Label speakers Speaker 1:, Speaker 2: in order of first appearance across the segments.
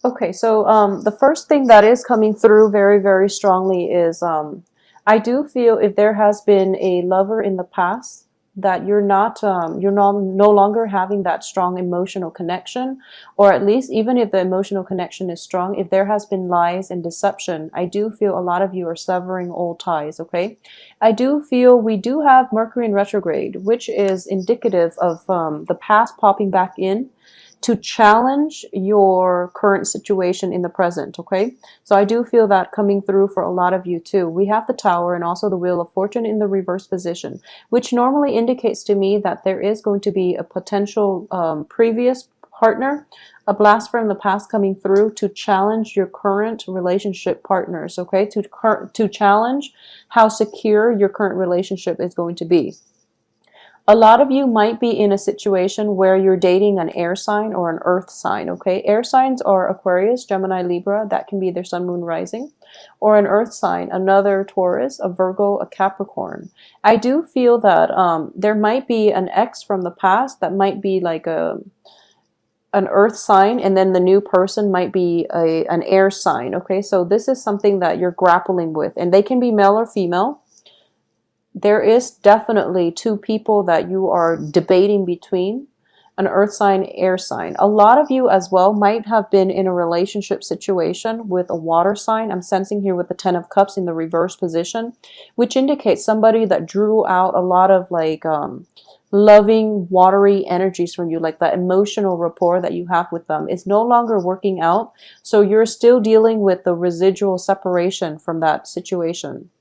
Speaker 1: Okay, so the first thing that is coming through very, very strongly is I do feel if there has been a lover in the past that you're no longer having that strong emotional connection, or at least even if the emotional connection is strong, if there has been lies and deception, I do feel a lot of you are severing old ties, okay? I do feel we do have Mercury in retrograde, which is indicative of the past popping back in to challenge your current situation in the present, okay? So I do feel that coming through for a lot of you too. We have the Tower and also the Wheel of Fortune in the reverse position, which normally indicates to me that there is going to be a potential previous partner, a blast from the past coming through to challenge your current relationship partners, okay? To challenge how secure your current relationship is going to be. A lot of you might be in a situation where you're dating an air sign or an earth sign, okay? Air signs are Aquarius, Gemini, Libra. That can be their sun, moon, rising. Or an earth sign, another Taurus, a Virgo, a Capricorn. I do feel that there might be an ex from the past that might be like an earth sign, and then the new person might be an air sign, okay? So this is something that you're grappling with, and they can be male or female. There is definitely two people that you are debating between, an earth sign, air sign. A lot of you as well might have been in a relationship situation with a water sign. I'm sensing here with the 10 of cups in the reverse position, which indicates somebody that drew out a lot of like loving, watery energies from you, like that emotional rapport that you have with them is no longer working out. So you're still dealing with the residual separation from that situation.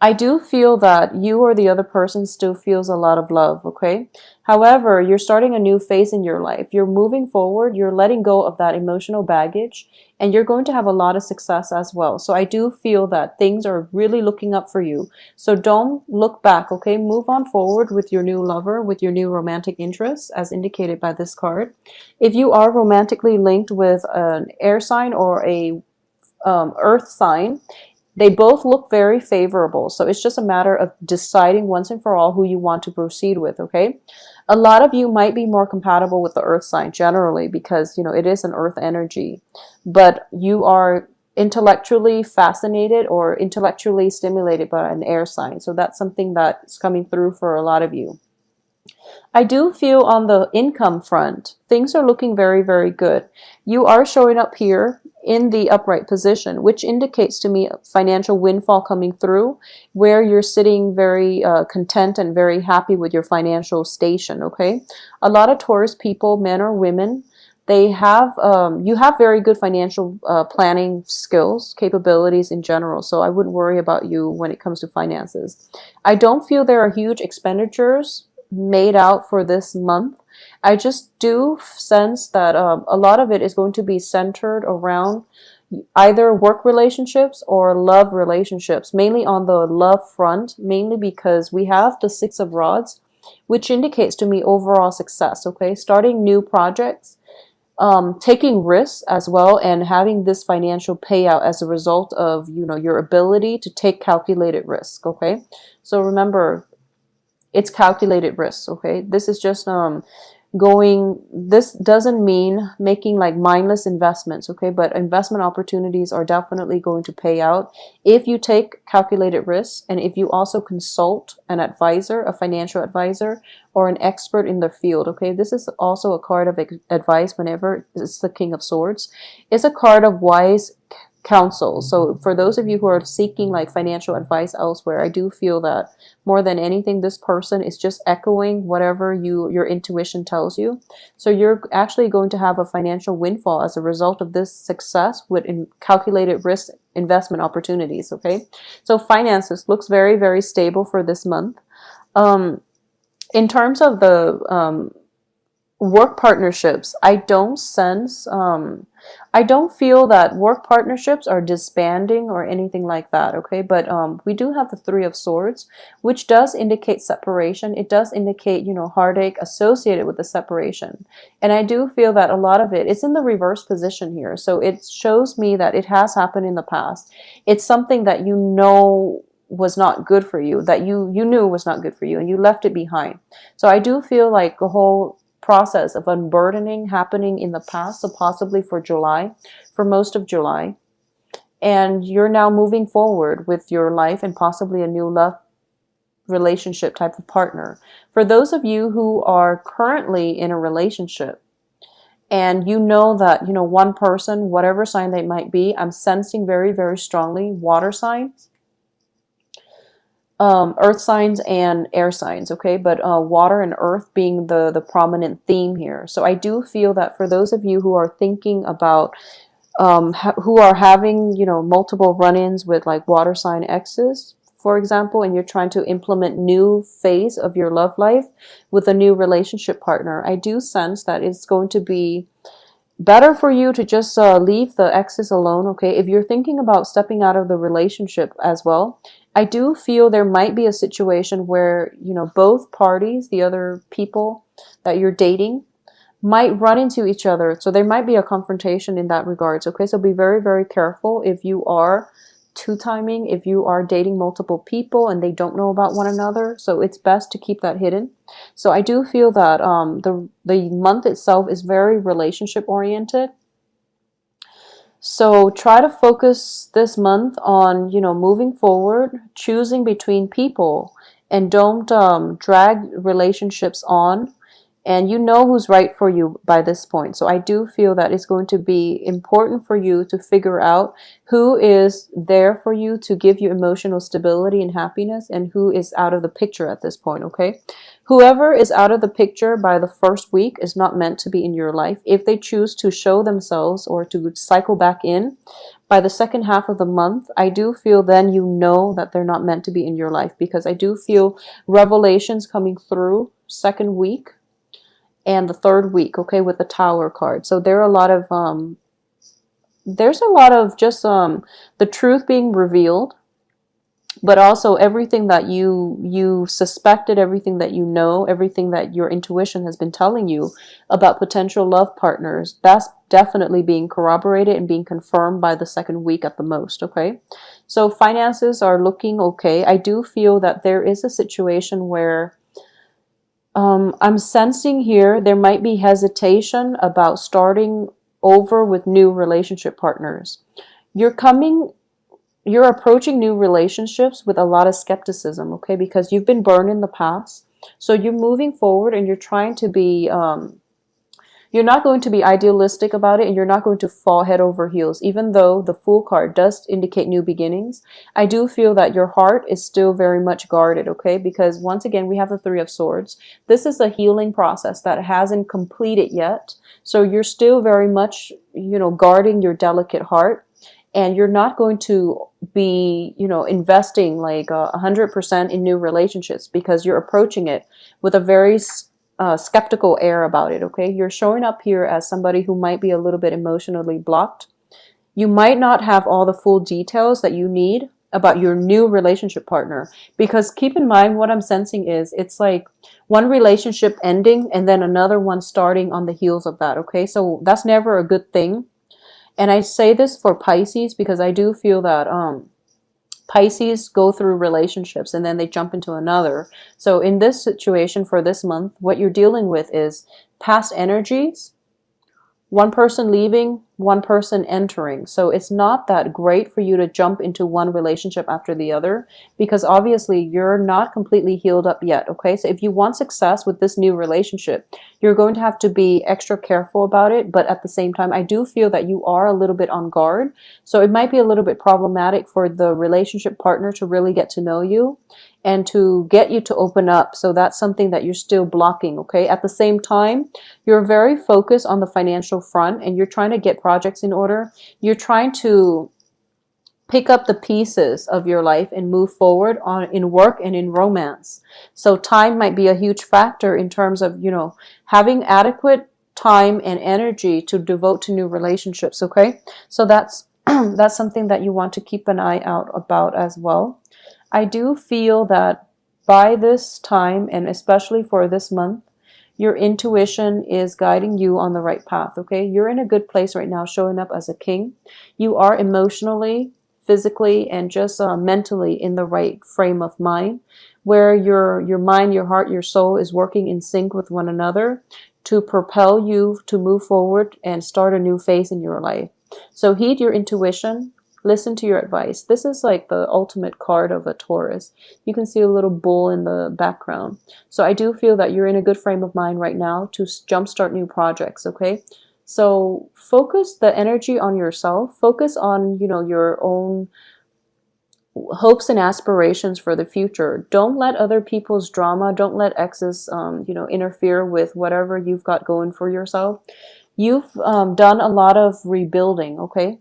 Speaker 1: I do feel that you or the other person still feels a lot of love, okay? However, you're starting a new phase in your life. You're moving forward, you're letting go of that emotional baggage, and you're going to have a lot of success as well. So I do feel that things are really looking up for you. So don't look back, okay? Move on forward with your new lover, with your new romantic interest, as indicated by this card. If you are romantically linked with an air sign or a earth sign, they both look very favorable. So it's just a matter of deciding once and for all who you want to proceed with, okay? A lot of you might be more compatible with the earth sign generally because, you know, it is an earth energy. But you are intellectually fascinated or intellectually stimulated by an air sign. So that's something that's coming through for a lot of you. I do feel on the income front, things are looking very, very good. You are showing up here in the upright position, which indicates to me a financial windfall coming through where you're sitting very content and very happy with your financial station, okay? A lot of Taurus people, men or women, they have, you have very good financial planning skills, capabilities in general, so I wouldn't worry about you when it comes to finances. I don't feel there are huge expenditures made out for this month. I just do sense that a lot of it is going to be centered around either work relationships or love relationships, mainly on the love front, mainly because we have the Six of Rods, which indicates to me overall success, okay? Starting new projects, taking risks as well, and having this financial payout as a result of, you know, your ability to take calculated risk, okay? So remember, it's calculated risks, okay? This is just this doesn't mean making like mindless investments, okay? But investment opportunities are definitely going to pay out if you take calculated risks and if you also consult an advisor, a financial advisor, or an expert in the field, okay? This is also a card of advice whenever it's the King of Swords. It's a card of wise counsel. So for those of you who are seeking like financial advice elsewhere, I do feel that more than anything, this person is just echoing whatever your intuition tells you. So you're actually going to have a financial windfall as a result of this success with calculated risk investment opportunities, okay? So finances looks very, very stable for this month. In terms of the work partnerships, I don't feel that work partnerships are disbanding or anything like that, okay? But we do have the Three of Swords, which does indicate separation. It does indicate, you know, heartache associated with the separation. And I do feel that a lot of it is in the reverse position here. So it shows me that it has happened in the past. It's something that you know was not good for you, that you knew was not good for you, and you left it behind. So I do feel like the whole process of unburdening happening in the past, so possibly for July, for most of July. And you're now moving forward with your life and possibly a new love relationship type of partner. For those of you who are currently in a relationship, and you know that, one person, whatever sign they might be, I'm sensing very, very strongly water signs, earth signs and air signs, okay? But water and earth being the prominent theme here. So I do feel that for those of you who are thinking about, who are having, multiple run-ins with like water sign exes, for example, and you're trying to implement new phase of your love life with a new relationship partner, I do sense that it's going to be better for you to just leave the exes alone, okay? If you're thinking about stepping out of the relationship as well, I do feel there might be a situation where, both parties, the other people that you're dating, might run into each other. So there might be a confrontation in that regards, okay? So be very, very careful if you are two-timing, if you are dating multiple people and they don't know about one another. So it's best to keep that hidden. So I do feel that the month itself is very relationship oriented. So try to focus this month on, moving forward, choosing between people, and don't drag relationships on. And you know who's right for you by this point. So I do feel that it's going to be important for you to figure out who is there for you to give you emotional stability and happiness, and who is out of the picture at this point, okay? Whoever is out of the picture by the first week is not meant to be in your life. If they choose to show themselves or to cycle back in by the second half of the month, I do feel then you know that they're not meant to be in your life, because I do feel revelations coming through second week and the third week, okay, with the Tower card. So there are a lot of there's a lot of just the truth being revealed, but also everything that you suspected, everything that you know, everything that your intuition has been telling you about potential love partners, that's definitely being corroborated and being confirmed by the second week at the most, okay? So finances are looking okay. I do feel that there is a situation where I'm sensing here there might be hesitation about starting over with new relationship partners. You're approaching new relationships with a lot of skepticism, okay? Because you've been burned in the past. So you're moving forward and you're trying to be, you're not going to be idealistic about it, and you're not going to fall head over heels. Even though the Fool card does indicate new beginnings, I do feel that your heart is still very much guarded, okay? Because once again, we have the Three of Swords. This is a healing process that hasn't completed yet. So you're still very much, guarding your delicate heart. And you're not going to be, investing like 100% in new relationships, because you're approaching it with a very skeptical air about it, okay? You're showing up here as somebody who might be a little bit emotionally blocked. You might not have all the full details that you need about your new relationship partner, because keep in mind, what I'm sensing is it's like one relationship ending and then another one starting on the heels of that, okay? So that's never a good thing. And I say this for Pisces because I do feel that Pisces go through relationships and then they jump into another. So in this situation for this month, what you're dealing with is past energies, one person leaving, one person entering. So it's not that great for you to jump into one relationship after the other, because obviously you're not completely healed up yet, okay? So if you want success with this new relationship, you're going to have to be extra careful about it. But at the same time, I do feel that you are a little bit on guard. So it might be a little bit problematic for the relationship partner to really get to know you and to get you to open up. So that's something that you're still blocking, okay? At the same time, you're very focused on the financial front and you're trying to get projects in order. You're trying to pick up the pieces of your life and move forward in work and in romance. So time might be a huge factor in terms of, having adequate time and energy to devote to new relationships, okay? So that's that's something that you want to keep an eye out about as well. I do feel that by this time, and especially for this month, your intuition is guiding you on the right path, okay? You're in a good place right now, showing up as a king. You are emotionally, physically, and just mentally in the right frame of mind, where your mind, your heart, your soul is working in sync with one another. to propel you to move forward and start a new phase in your life. So heed your intuition, listen to your advice. This is like the ultimate card of a Taurus. You can see a little bull in the background. So I do feel that you're in a good frame of mind right now to jumpstart new projects, okay? So focus the energy on yourself. Focus on, your own hopes and aspirations for the future. Don't let other people's drama, don't let exes, interfere with whatever you've got going for yourself. You've done a lot of rebuilding, okay?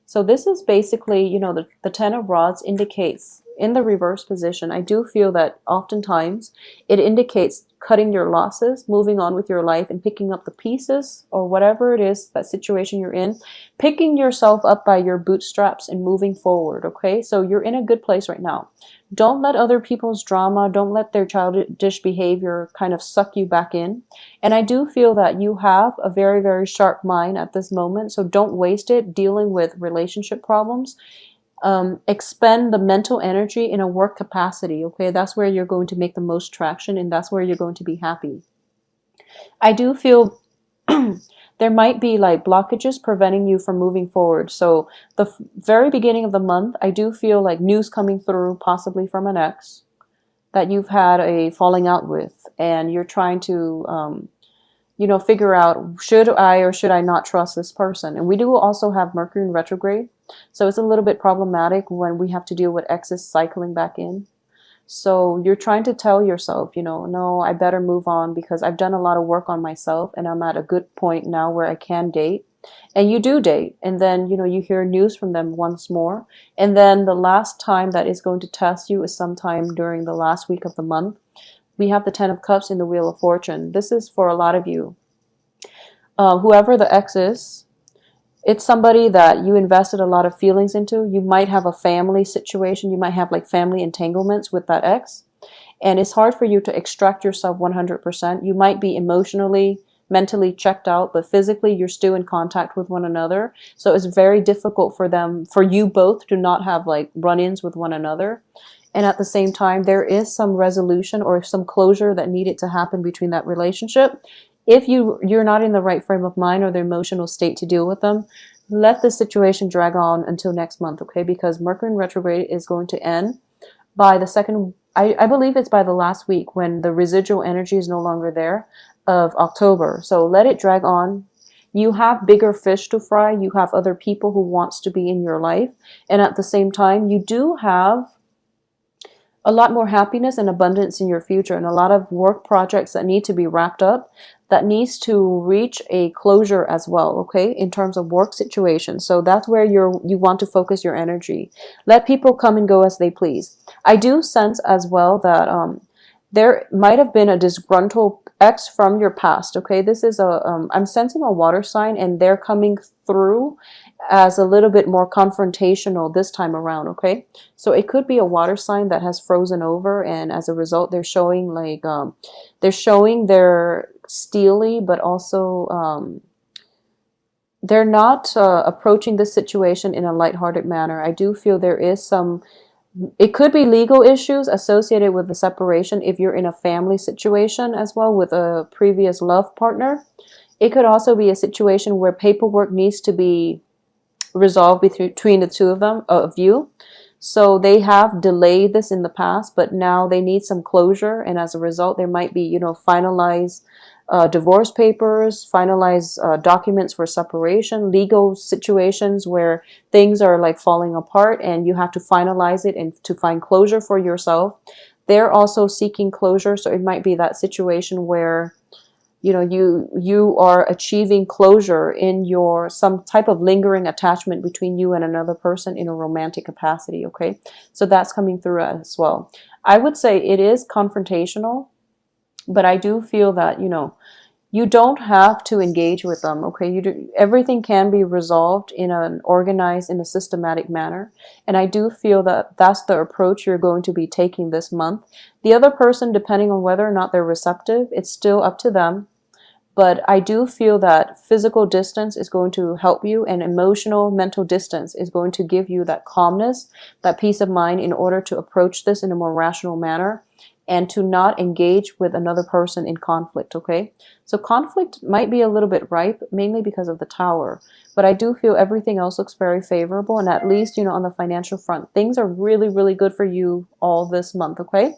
Speaker 1: So this is basically, the Ten of Rods indicates in the reverse position. I do feel that oftentimes it indicates cutting your losses, moving on with your life, and picking up the pieces or whatever it is, that situation you're in, picking yourself up by your bootstraps and moving forward, okay? So you're in a good place right now. Don't let other people's drama, don't let their childish behavior kind of suck you back in. And I do feel that you have a very, very sharp mind at this moment, so don't waste it dealing with relationship problems. Expend the mental energy in a work capacity, okay? That's where you're going to make the most traction, and that's where you're going to be happy. I do feel there might be like blockages preventing you from moving forward. So the very beginning of the month, I do feel like news coming through, possibly from an ex that you've had a falling out with, and you're trying to figure out, should I or should I not trust this person? And we do also have Mercury in retrograde. So it's a little bit problematic when we have to deal with exes cycling back in. So you're trying to tell yourself, no, I better move on because I've done a lot of work on myself and I'm at a good point now where I can date. And you do date. And then, you hear news from them once more. And then the last time that is going to test you is sometime during the last week of the month. We have the Ten of Cups in the Wheel of Fortune. This is for a lot of you. Whoever the ex is, it's somebody that you invested a lot of feelings into. You might have a family situation. You might have like family entanglements with that ex. And it's hard for you to extract yourself 100%. You might be emotionally, mentally checked out, but physically you're still in contact with one another. So it's very difficult for you both to not have like run-ins with one another. And at the same time, there is some resolution or some closure that needed to happen between that relationship. If you're not in the right frame of mind or the emotional state to deal with them, let the situation drag on until next month, okay? Because Mercury in retrograde is going to end by the second, I believe it's by the last week when the residual energy is no longer there of October. So let it drag on. You have bigger fish to fry. You have other people who wants to be in your life. And at the same time, you do have a lot more happiness and abundance in your future, and a lot of work projects that need to be wrapped up, that needs to reach a closure as well, okay, in terms of work situations. So that's where you want to focus your energy. Let people come and go as they please. I do sense as well that there might have been a disgruntled ex from your past, okay? This is I'm sensing a water sign, and they're coming through as a little bit more confrontational this time around, okay? So it could be a water sign that has frozen over, and as a result, they're showing like, they're showing their steely, but also they're not approaching this situation in a lighthearted manner. I do feel there is some, it could be legal issues associated with the separation if you're in a family situation as well with a previous love partner. It could also be a situation where paperwork needs to be resolved between the two of you. So they have delayed this in the past, but now they need some closure, and as a result, there might be, finalized divorce papers, finalized documents for separation, legal situations where things are like falling apart, and you have to finalize it and to find closure for yourself. They're also seeking closure, so it might be that situation where you are achieving closure in your some type of lingering attachment between you and another person in a romantic capacity, okay? So that's coming through as well. I would say it is confrontational, but I do feel that, you don't have to engage with them, okay? Everything can be resolved in an organized, in a systematic manner. And I do feel that that's the approach you're going to be taking this month. The other person, depending on whether or not they're receptive, it's still up to them. But I do feel that physical distance is going to help you, and emotional, mental distance is going to give you that calmness, that peace of mind in order to approach this in a more rational manner. and to not engage with another person in conflict, okay? So conflict might be a little bit ripe, mainly because of the Tower, but I do feel everything else looks very favorable, and at least, on the financial front, things are really, really good for you all this month, okay?